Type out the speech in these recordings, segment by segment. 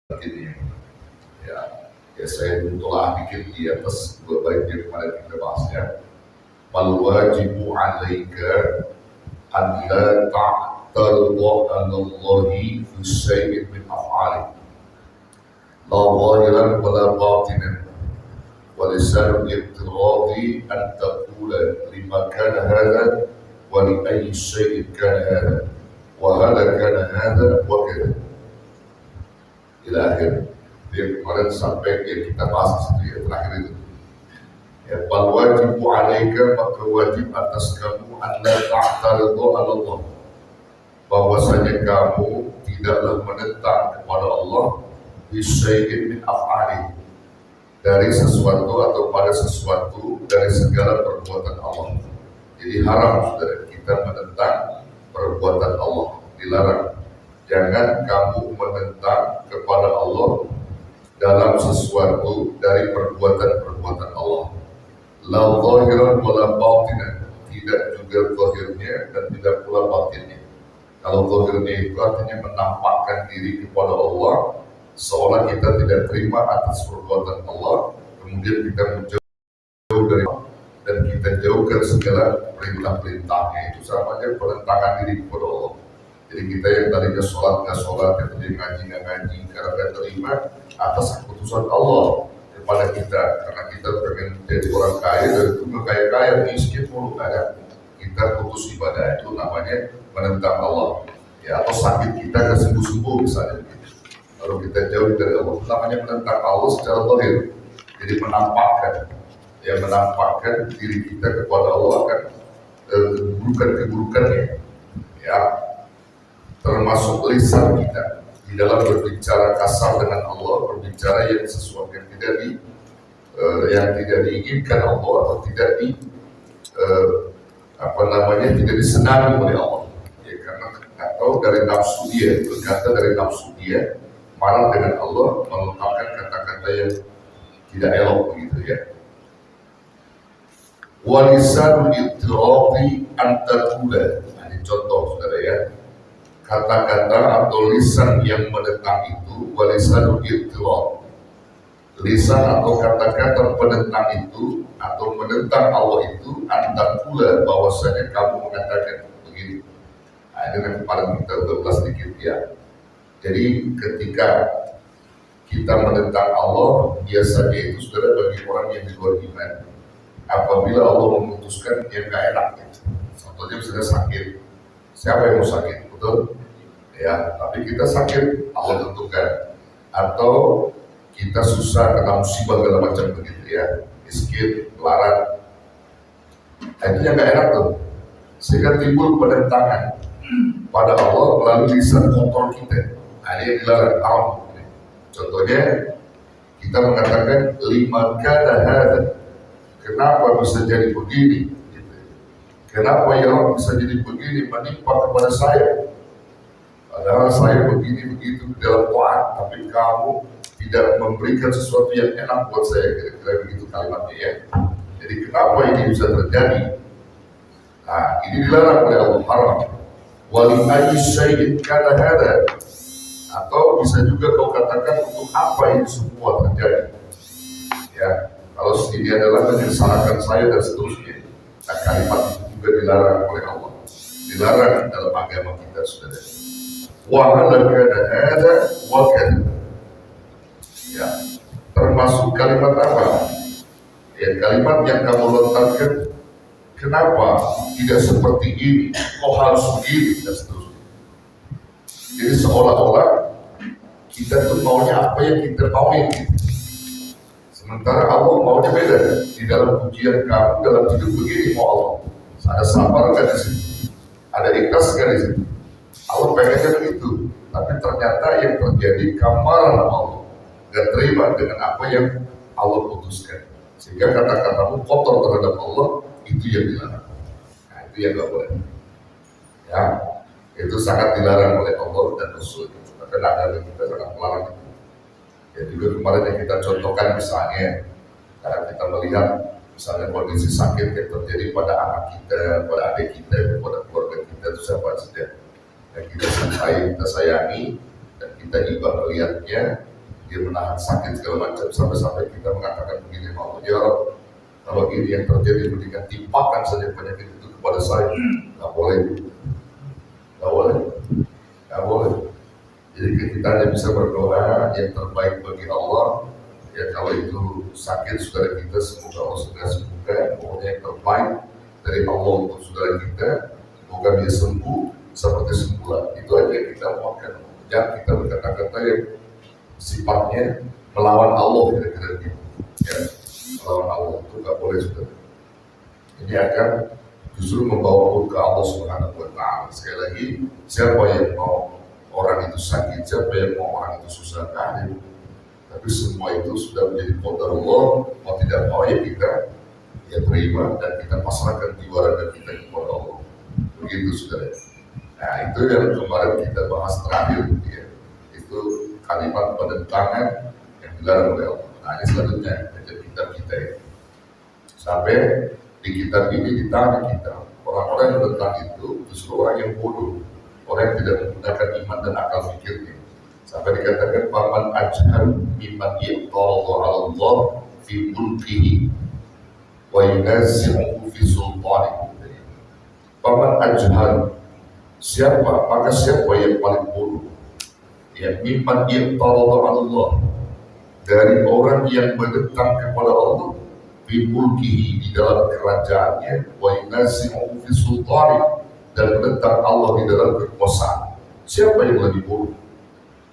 ini ya saya telah dikit di atas dua baik yang kemarin kita bahas ya. Wal wajibu 'alaika an la ta'tarida 'ala Allahi fi syai'in min af'ali la zahiran wa la batinan wa lisan al-i'tiradi an taqula lima kana hadha wa li ayyi syai'in kana hadha wa hadha kana hadha wa kadha ila akhir. Dia kemarin sampai yang kita bahas itu ya, terakhir itu ya, wal wajibu 'alaika, maka wajib atas kamu anda ta'tarida 'ala Allah, bahwasanya kamu tidaklah menentang kepada Allah bisyai'in min af'ali, dari sesuatu atau pada sesuatu dari segala perbuatan Allah. Jadi haram saudara kita menentang perbuatan Allah, dilarang. Jangan kamu menentang kepada Allah dalam sesuatu dari perbuatan-perbuatan Allah. La zahiran wa la batinan, tidak juga zahirnya dan tidak pula batinnya. Kalau zahirnya itu artinya menampakkan diri kepada Allah seolah kita tidak terima atas perbuatan Allah, kemudian kita menjauh dari Allah dan kita jauhkan segala perintah-perintahnya. Itu sama aja penentangan diri kepada Allah. Jadi kita yang tadinya sholat nggak sholat, yang tadinya ngaji nggak ngaji, karena nggak terima atas keputusan Allah kepada kita, karena kita pengen jadi orang kaya dan itu nggak kaya miskin mulu ada, kita putus ibadah, itu namanya menentang Allah ya. Atau sakit kita nggak sembuh misalnya, lalu kita jauh dari Allah, itu namanya menentang Allah secara zahir. Jadi menampakkan diri kita kepada Allah akan keburukannya ya, termasuk lisan kita di dalam berbicara kasar dengan Allah, berbicara yang sesuatu yang tidak diinginkan Allah atau tidak tidak disenangi oleh Allah ya, karena atau dari nafsu dia, berkata dari nafsu dia, marah dengan Allah, melontarkan kata-kata yang tidak elok begitu ya. Walisanul i'tiradi an taqula, ini contoh saudara ya, kata-kata atau lisan yang menentang itu, walisanul i'tirad, lisan atau kata-kata penentang itu atau menentang Allah itu, antaqula, bahwasanya kamu mengatakan begitu. Nah, ini yang kemarin kita udah sedikit ya. Jadi ketika kita menentang Allah, biasanya itu saudara bagi orang yang di luar iman, apabila Allah memutuskan yang gak enak gitu. Contohnya misalnya sakit, siapa yang mau sakit? Betul? Ya, tapi kita sakit, Allah tentukan. Atau kita susah kena musibah segala macam begitu ya, miskin, melarat. Itu yang gak enak tuh. Sehingga timbul penentangan pada Allah melalui lisan kotor kita. Nah, ini yang dilarang. Contohnya kita mengatakan lima kana hadza, kenapa bisa jadi begini? Kenapa ya Allah bisa jadi begini menimpa kepada saya? Padahal saya begini begitu dalam taat, tapi kamu tidak memberikan sesuatu yang enak buat saya, kira-kira begitu kalimatnya ya. Jadi kenapa ini bisa terjadi? Nah, ini dilarang oleh Allah, haram. Wali ayyi syai'in kana hadza, atau bisa juga kau katakan untuk apa ini semua terjadi? Ya, kalau ini adalah menyesalahkan saya dan seterusnya. Nah, kalimat itu juga dilarang oleh Allah, dilarang dalam agama kita saudara. Wa halakana hada wa kadha. Ya, termasuk kalimat apa? Ya, kalimat yang kamu lontarkan, kenapa tidak seperti ini? Kok harus begini dan seterusnya. Jadi seolah-olah kita tuh maunya apa yang kita mauin gitu. Sementara Allah maunya beda. Di dalam ujian kamu dalam hidup begini mau Allah, ada sabar nggak di sini? Ada ikhlas nggak di sini? Allah pengennya begitu, tapi ternyata yang terjadi kamu marah sama Allah, nggak terima dengan apa yang Allah putuskan, sehingga kata-katamu kotor terhadap Allah, itu yang dilarang. Nah, itu yang nggak boleh. Ya, itu sangat dilarang oleh Allah dan Rasul. Bahkan agama kita sangat melarang itu. Ya, juga kemarin yang kita contohkan misalnya, karena kita melihat misalnya kondisi sakit yang terjadi pada anak kita, pada adik kita, pada keluarga kita, itu siapa saja yang kita cintai, kita sayangi, dan kita iba melihatnya, dia menahan sakit segala macam sampai kita mengatakan begini, Allah ya Rabb, kalau ini yang terjadi mendingan timpakan saja penyakit itu kepada saya. Nggak boleh, nggak boleh, nggak boleh. Jadi kita hanya bisa berdoa yang terbaik bagi Allah. Ya kalau itu sakit saudara kita, semoga Allah segera sembuhkan. Pokoknya yang terbaik dari Allah untuk saudara kita, semoga dia sembuh seperti semula. Itu aja yang kita mohonkan. Jangan kita berkata-kata yang sifatnya melawan Allah, kira-kira gitu. Ya, melawan Allah itu nggak boleh saudara. Ini akan justru membawa ke Allah Subhanahu Wa Taala. Sekali lagi, siapa yang mau orang itu sakit, siapa yang mau orang itu susah, kan? Tapi semua itu sudah menjadi qadar Allah, mau tidak mau ya kita ya terima dan kita pasrahkan jiwa raga kita kepada Allah. Begitu saudara. Nah itu yang kemarin kita bahas terakhir ya. Itu kalimat penentangan yang dilarang oleh Allah. Nah ini selanjutnya baca kitab kita ya. Sampai di kitab ini ditanya kita, orang-orang yang menentang itu justru orang yang bodoh, orang yang tidak menggunakan iman dan akal pikirnya. Sampai dikatakan paman ajhal mimman yaqtallahu 'ala Allah fi mulkihi wa yunazi'uhu fi sultanihi. Paman ajhal, siapa? Maka siapa yang paling bodoh? Ya, mimman yaqtallahu 'ala Allah, dari orang yang menentang kepada Allah fi mulkihi, di dalam kerajaannya, wa yunazi'uhu fi sultanihi, dan menentang Allah di dalam kekuasaan. Siapa yang lebih bodoh?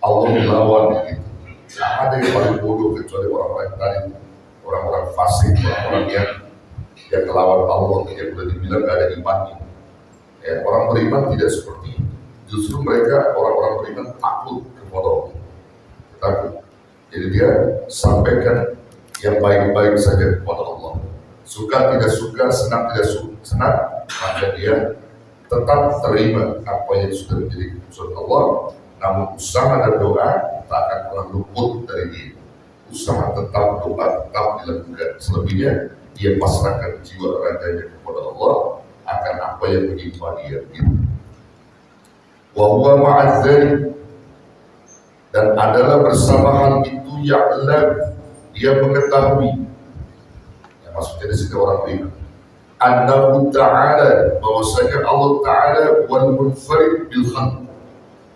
Allah melawan itu. Tidak ada yang paling bodoh kecuali orang-orang tadi, orang-orang fasik, orang-orang yang melawan Allah, yang boleh dibilang tidak ada imannya. Ya, orang beriman tidak seperti itu. Justru mereka orang-orang beriman takut kepada Allah, takut. Jadi dia sampaikan yang baik-baik saja kepada Allah. Suka tidak suka, senang tidak senang, maka dia tetap terima apa yang sudah menjadi keputusan Allah. Namun usaha dan doa tak akan pernah luput dari dia. Usaha tetap, doa tetap dilakukan. Selebihnya dia pasrahkan jiwa raganya kepada Allah akan apa yang menimpa dia. Wa huwa ma'adzalik, dan adalah bersama hal itu ya'lam, dia mengetahui. Ya, maksudnya di sini orang beriman. Annahu ta'ala, bahwasanya Allah Ta'ala wal munfarid bil khalq.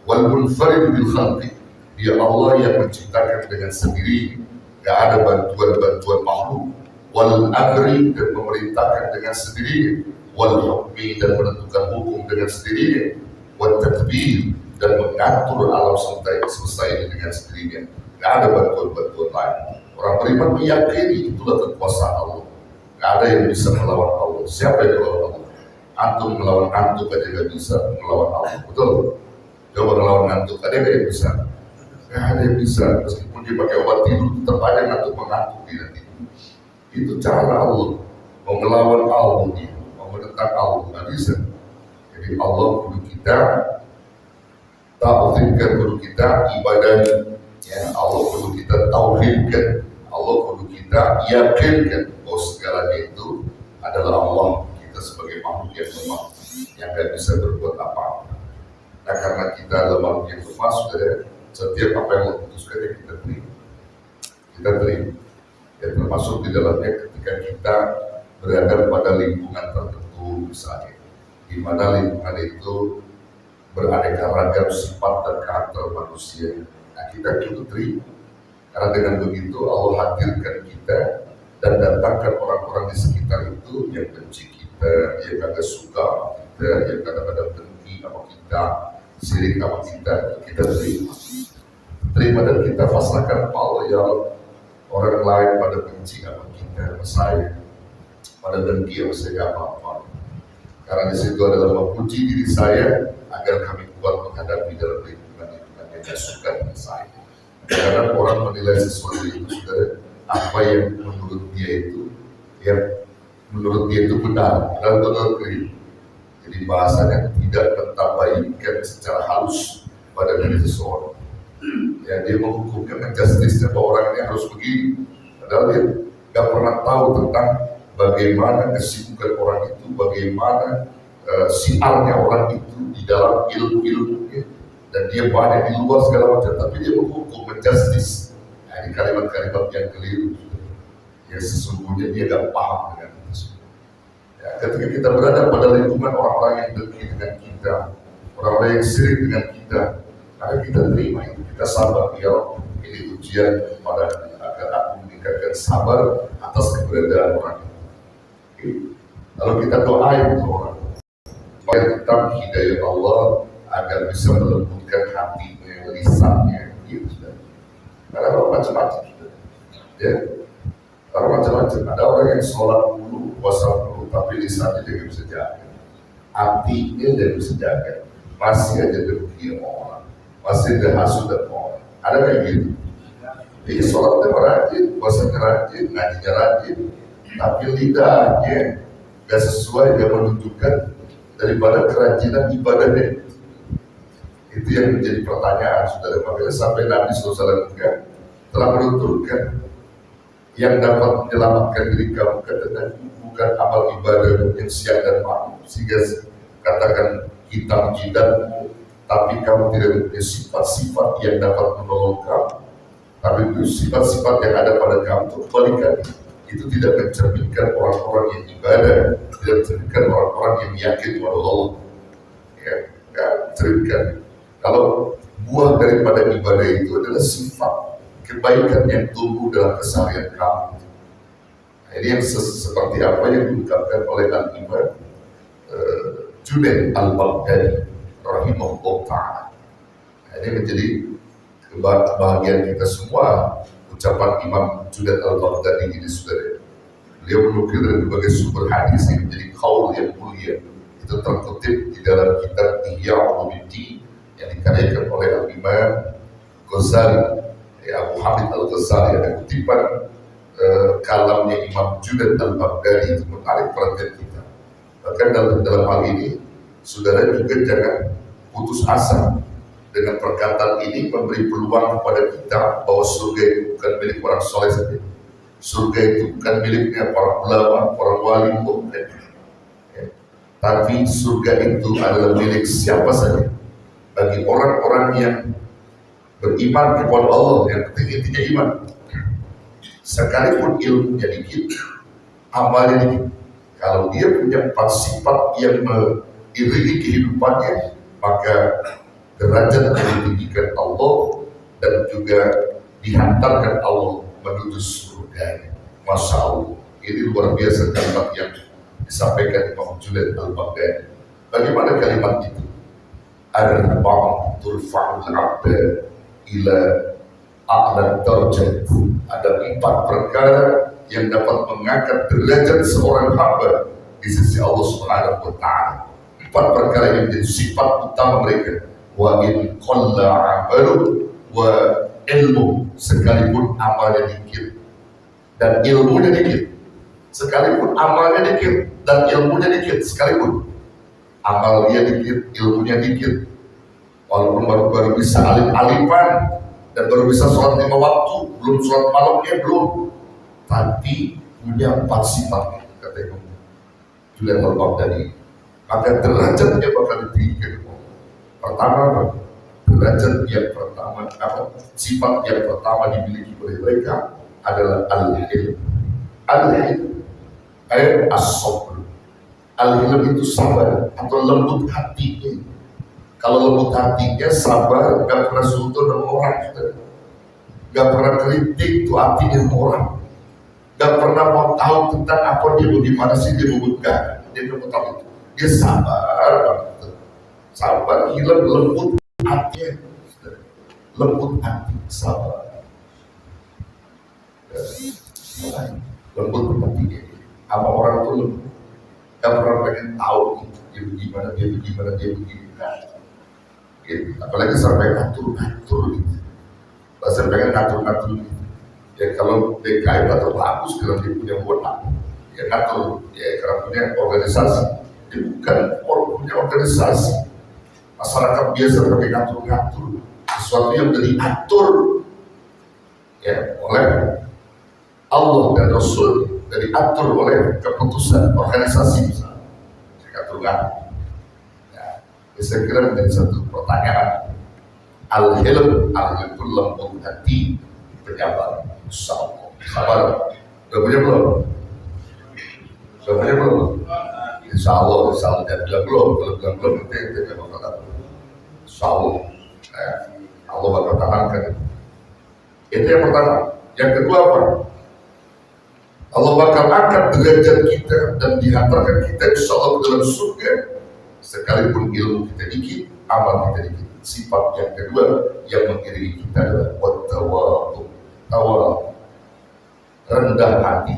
Wal munfarid bil khalqi, dia Allah yang menciptakan dengan sendiri, tidak ada bantuan makhluk. Wal amri, dan memerintahkan dengan sendiri. Wal hukmi, dan menentukan hukum dengan sendiri. Wal tadbir, dan mengatur alam semesta ini dengan sendirinya. Tidak ada bantuan lain. Orang beriman meyakini itulah kekuasaan Allah. Tidak ada yang bisa melawan Allah. Siapa yang melawan Allah? Antum melawan antum aja tidak bisa melawan Allah. Betul? Coba melawan ngantuk, ada yang bisa? Nggak ada yang bisa, meskipun dia pakai obat tidur tetap aja ngantuk mengantuk dia nanti. Itu cara Allah mau melawan Allah, mau menentang Allah, nggak bisa. Jadi Allah kudu kita ta'zimkan, kudu kita ibadahi, ya Allah kudu kita tauhidkan, Allah kudu kita yakinkan bahwa segalanya itu adalah Allah. Kita sebagai makhluk yang lemah, yang nggak bisa berbuat apa-apa. Nah, karena kita adalah makhluk yang lemah, saudara, setiap apa yang Allah putuskan ya kita terima. Kita terima. Ya, termasuk di dalamnya ketika kita berada pada lingkungan tertentu misalnya, di mana lingkungan itu beraneka ragam sifat dan karakter manusia. Nah, kita itu terima. Karena dengan begitu Allah hadirkan kita dan datangkan orang-orang di sekitar itu yang benci kita, yang agak suka kita, yang kadang-kadang benci sama kita, sirik sama kita terima dan kita pasrahkan Allah. Ya Allah, orang lain pada benci sama kita, sama saya, pada dengki sama saya, gak apa-apa. Karena di situ adalah memuji diri saya agar kami kuat menghadapi dalam lingkungan yang gak suka dengan saya. Karena orang menilai sesuatu itu, saudara, apa yang menurut dia itu benar, benar keliru. Jadi bahasanya tidak mentabayinkan secara halus pada diri seseorang. Ya, dia menghukumnya, menjustisnya bahwa orang ini harus begini. Padahal dia nggak pernah tahu tentang bagaimana kesibukan orang itu, bagaimana siarnya orang itu di dalam ilmu-ilmunya. Dan dia banyak di luar segala macam, tapi dia menghukum, menjustis. Ini kalimat-kalimat yang keliru. Ya sesungguhnya dia gak paham dengan itu. Ya, ketika kita berada pada lingkungan orang-orang yang dengki dengan kita, orang-orang yang sirik dengan kita, maka kita terima itu, kita sabar. Ya ini ujian pada agar aku meningkatkan sabar atas keberadaan orang itu. Lalu kita doain untuk orang, supaya tetap hidayah Allah agar bisa melembutkan hatinya, lisannya, gitu. Karena orang macam-macam, ya. Orang macam-macam. Ada orang yang sholat dulu, puasa dulu, tapi lisannya dia bisa jaga, hatinya dia bisa jaga, masih aja dengki sama orang, masih ada hasud sama orang. Ada kayak gitu. Dia sholatnya rajin, puasanya rajin, ngajinya rajin, tapi lidahnya gak sesuai, dia menunjukkan daripada kerajinan ibadahnya. Itu yang menjadi pertanyaan, saudara. Makanya sampai Nabi SAW telah menuturkan yang dapat menyelamatkan diri kamu kata bukan amal ibadah yang siang dan malam, sehingga katakan hitam jidatmu, tapi kamu tidak mempunyai sifat-sifat yang dapat menolong kamu. Tapi itu sifat-sifat yang ada pada kamu itu kebalikan. Itu tidak mencerminkan orang-orang yang ibadah, tidak mencerminkan orang-orang yang yakin kepada Allah. Ya, tidak mencerminkan. Kalau buah daripada ibadah itu adalah sifat kebaikan yang tumbuh dalam keseharian kamu. Nah, ini yang seperti apa yang diungkapkan oleh Al-Imam Junaid Al-Baghdadi rahimahullah ta'ala. Nah, ini menjadi kebahagiaan kita semua. Ucapan Imam Junaid Al-Baghdadi ini, saudara. Beliau menukil dari berbagai sumber hadis yang menjadi qaul yang mulia. Itu terkutip di dalam kitab Ihya Ulumuddin yang dikaryakan oleh Al-Imam Ghazali, Abu Hamid Al-Ghazali. Ada kutipan kalamnya Imam Junaid Al-Baghdadi itu menarik perhatian kita. Bahkan dalam hal ini, saudara juga jangan putus asa. Dengan perkataan ini memberi peluang kepada kita bahwa surga itu bukan milik orang soleh saja. Surga itu bukan miliknya para ulama, para wali, bukan. Ya. Tapi surga itu adalah milik siapa saja. Bagi orang-orang yang beriman kepada Allah, yang penting intinya iman. Sekalipun ilmunya dikit, amalnya dikit, kalau dia punya empat sifat yang mengiringi kehidupannya, maka derajat yang ditinggikan Allah dan juga dihantarkan Allah menuju surga. Masya Allah, ini luar biasa kalimat yang disampaikan Imam Junaid Al-Baghdadi. Bagaimana kalimat itu? Arba'un turfa'ul 'abda ila a'la darajat. Ada empat perkara yang dapat mengangkat derajat seorang hamba di sisi Allah Subhanahu wa ta'ala. Empat perkara yang menjadi sifat utama mereka. Wa in qalla 'amalu wa ilmu, sekalipun amalnya dikit dan ilmunya dikit. Sekalipun amalnya dikit dan ilmunya dikit, sekalipun amalnya dikit, ilmunya dikit, walaupun baru bisa alim-aliman dan baru bisa sholat 5 waktu, belum sholat malamnya belum, tapi punya empat sifat, kata Imam Junaid Al-Baghdadi, maka derajatnya bakal ditinggikan. Pertama, derajat yang pertama, sifat yang pertama dimiliki oleh mereka adalah al-hilm. Al-hilm ayat as-sabr. Al-hilm itu sabar atau lembut hatinya. Kalau lembut hatinya, sabar, gak pernah sudut sama orang, gak pernah kritik tuh hatinya orang, gak pernah mau tahu tentang apa dia, bagaimana sih dia membutuhkan, dia mau tahu itu. Dia sabar banget, sabar, hilang lembut hatinya, lembut hati, sabar, lembut hatinya. Sama orang itu lembut, gak pernah pengen tahu dia bagaimana, dia bagaimana, dia begini. Gitu. Apalagi sampai ngatur-ngatur gitu. Bahasa pengen ngatur-ngatur gitu. Ya kalau DKI atau bagus kalau dia punya wewenang, ya ngatur, ya karena punya organisasi. Dia bukan orang punya organisasi. Masyarakat biasa pakai ngatur-ngatur sesuatu yang sudah diatur ya oleh Allah dan Rasul, dan diatur oleh keputusan organisasi misalnya. Ngatur-ngatur. Saya kira menjadi satu pertanyaan. Al-hilm itu lembut hati, penyabar. Sabar. Sabar. Udah punya belum? Udah punya belum? Insya Allah dan belum nanti kita bakal dapat. Insya Allah, Allah bakal tahankan. Itu yang pertama. Yang kedua apa? Allah bakal angkat derajat kita dan dihantarkan kita insya Allah ke dalam surga. Sekalipun ilmu kita dikit, amal kita dikit. Sifat yang kedua yang mengiringi kita adalah tawadu, rendah hati,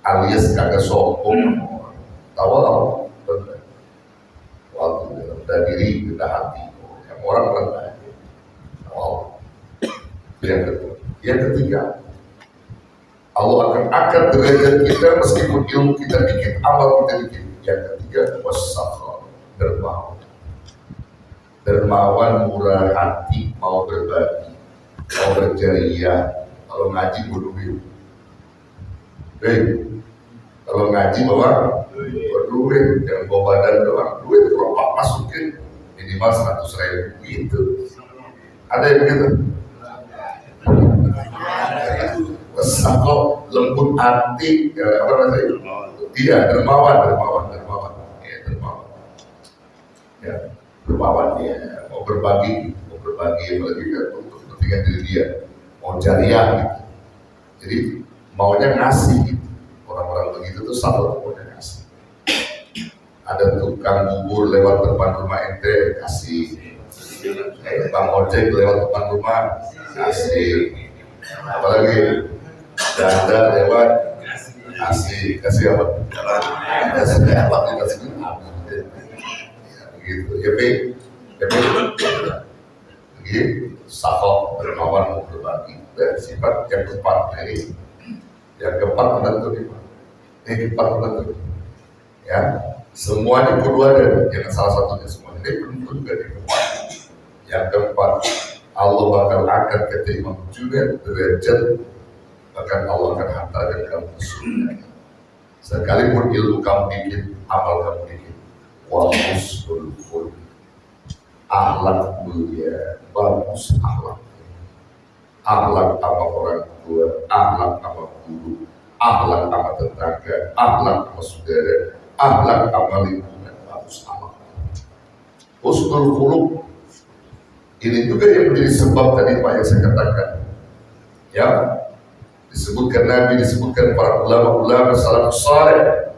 alias kagak sombong. Tawadu, rendah. Waktu rendah diri, rendah hati. Yang orang rendah. Wow. Yang kedua. Yang ketiga, Allah akan angkat derajat kita meskipun ilmu kita dikit, amal kita dikit. Yang ketiga, wassakhar, dermawan, murah hati, mau berbagi, mau berjariah. Kalau ngaji duit. Kalau ngaji bawa duit, jangan bawa badan doang. Duit kalau Pak masukin minimal 100.000 gitu. Ada yang begitu? Wassakhar, lembut hati, apa namanya? Iya, dermawan. Ya, dermawan dia, mau berbagi apalagi untuk kepentingan diri dia, mau jariah gitu. Jadi maunya ngasih gitu. Orang-orang begitu tuh selalu maunya ngasih. Ada tukang bubur lewat depan rumah ente, kasih. Bang ojek lewat depan rumah, kasih. Apalagi janda lewat, kasih apa? Kasih begitu. Ya begitu. Sakhar, dermawan, mau berbagi. Dan sifat yang keempat ini. Yang keempat menentu. Ya, semuanya perlu ada. Jangan salah satunya semua. Ini penentu juga yang keempat. Yang keempat, Allah bakal angkat keterima juga derajat, bahkan Allah akan hantarkan kamu ke surga. Sekalipun ilmu kamu dikit, amal kamu dikit. Wa husnul khuluq, akhlak mulia, bagus akhlak sama orang tua, akhlak sama guru, akhlak sama tetangga, akhlak sama saudara, akhlak sama lingkungan, bagus akhlak. Husnul khuluq ini juga yang menjadi sebab tadi Pak yang saya katakan, ya, disebutkan Nabi, disebutkan para ulama salafus saleh.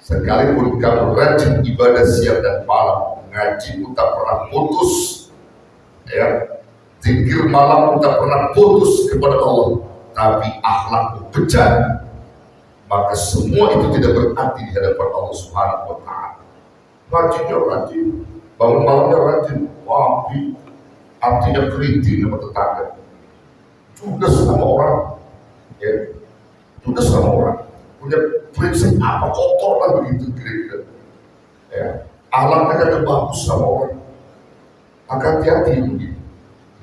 Sekalipun kamu rajin ibadah siang dan malam, ngaji pun tak pernah putus, ya, zikir malam pun tak pernah putus kepada Allah, tapi akhlakmu pecah, maka semua itu tidak berarti di hadapan Allah Subhanahu wa Ta'ala. Rajinnya rajin, bangun malamnya rajin, wapi, artinya keriting sama tetangga, judes sama orang, ya, judes sama orang. Punya prinsip apa, kotor lah begitu kira-kira, ya, alatnya kan bagus sama orang, maka hati-hati begitu.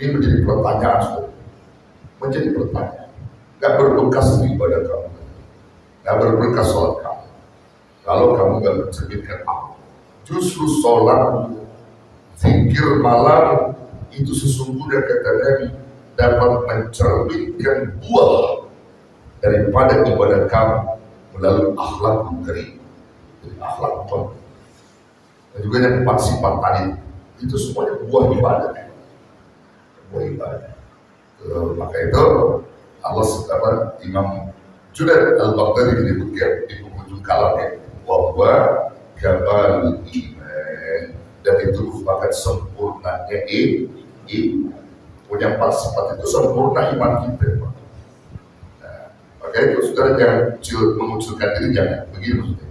Ini menjadi pertanyaan, gak berbekas di ibadah kamu, gak berbekas sholat kamu, kalau kamu gak mencerminkan Allah. Justru sholat, zikir malam itu sesungguhnya kata Nabi dapat mencerminkan buah daripada ibadah kamu melalui akhlak karim. Jadi akhlak baik. Dan juga yang empat sifat tadi itu semuanya buah ibadah. Maka itu Allah sebutkan Imam Junaid Al-Baghdadi menyebutkan di buku kalamnya bahwa Jabalul Iman, dan itu merupakan sempurnanya iman. Punya empat sifat itu sempurna iman kita. Maka itu saudara jangan mengucilkan diri, jangan begini maksudnya.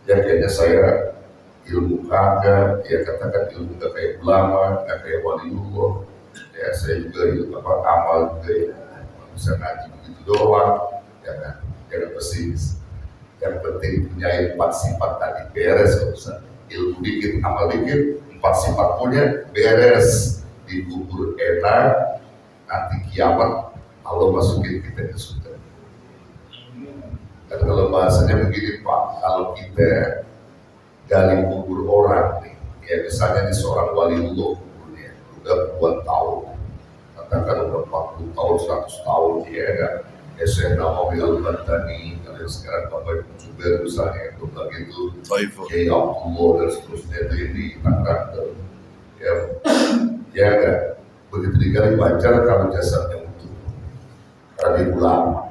Yang kayaknya saya ilmu kagak, ya katakan ilmu gak kayak ulama, gak kayak waliullah. Ya saya juga ilmu amal juga ya, bisa ngaji begitu doang. Jangan pesimis. Yang penting punya empat sifat tadi beres, gak usah ilmu dikit, amal dikit, empat sifat punya beres, dikubur enak, nanti kiamat Allah masukin kita ke surga. Dan kalau bahasanya begini Pak, kalau kita gali kubur orang nih, ya misalnya di seorang waliullah kuburnya udah puluhan tahun, katakan udah 40 tahun 100 tahun ya kan. Syekh Nawawi Al-Bantani, kalian sekarang Bapak Ibu Jubair misalnya itu begitu, Kiai Abdullah dan seterusnya itu ini tangkap ya kan. Begitu dikali baca kalau jasadnya utuh, tadi ulama